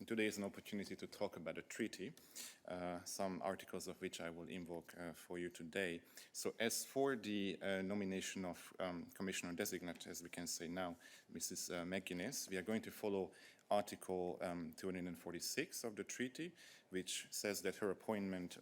And today is an opportunity to talk about a treaty, some articles of which I will invoke for you today. So as for the nomination of Commissioner Designate, as we can say now, Mrs. McGuinness, we are going to follow Article 246 of the treaty, which says that her appointment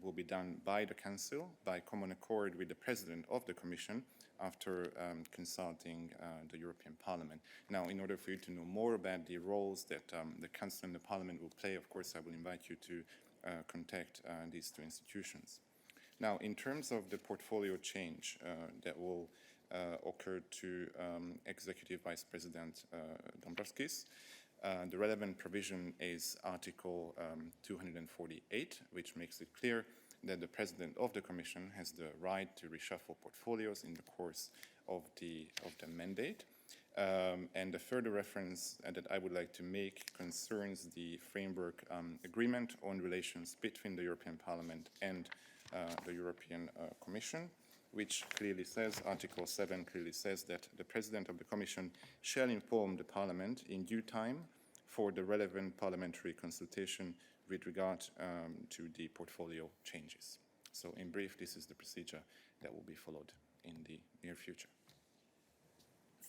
will be done by the Council, by common accord with the President of the Commission, after consulting the European Parliament. Now, in order for you to know more about the roles that the Council and the Parliament will play, of course, I will invite you to contact these two institutions. Now, in terms of the portfolio change that will occur to Executive Vice President Dombrovskis, the relevant provision is Article 248, which makes it clear that the President of the Commission has the right to reshuffle portfolios in the course of the mandate. And the further reference that I would like to make concerns the framework agreement on relations between the European Parliament and the European Commission, which clearly says, Article 7 clearly says that the President of the Commission shall inform the Parliament in due time for the relevant parliamentary consultation with regard to the portfolio changes. So in brief, this is the procedure that will be followed in the near future.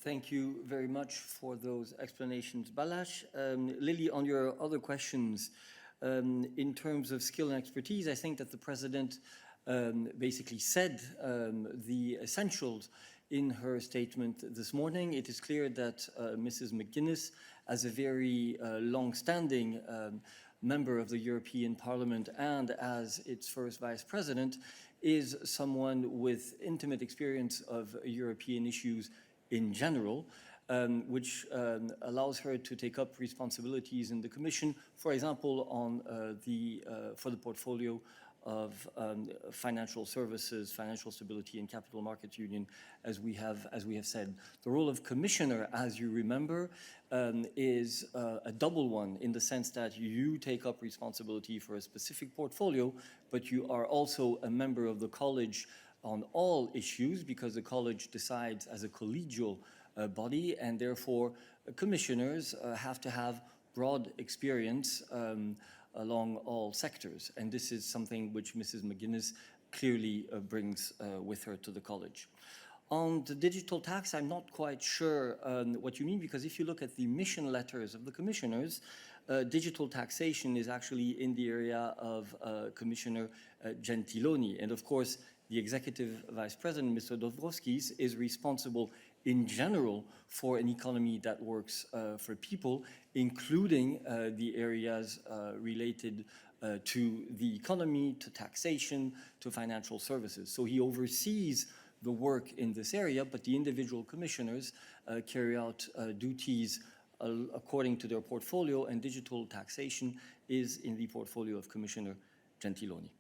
Thank you very much for those explanations, Balázs. Lily, on your other questions, in terms of skill and expertise, I think that the President basically said the essentials in her statement this morning. It is clear that Mrs. McGuinness, as a very long-standing member of the European Parliament and as its first Vice President, is someone with intimate experience of European issues in general, which allows her to take up responsibilities in the Commission, for example, on for the portfolio of financial services, financial stability and capital markets union, as we have said. The role of Commissioner, as you remember, is a double one, in the sense that you take up responsibility for a specific portfolio, but you are also a member of the College on all issues, because the College decides as a collegial body, and therefore commissioners have to have broad experience along all sectors. And this is something which Mrs. McGuinness clearly brings with her to the College. On the digital tax, I'm not quite sure what you mean, because if you look at the mission letters of the commissioners, digital taxation is actually in the area of Commissioner Gentiloni. And of course, the Executive Vice President, Mr. Dombrovskis, is responsible in general for an economy that works for people, including the areas related to the economy, to taxation, to financial services. So he oversees the work in this area, but the individual commissioners carry out duties according to their portfolio, and digital taxation is in the portfolio of Commissioner Gentiloni.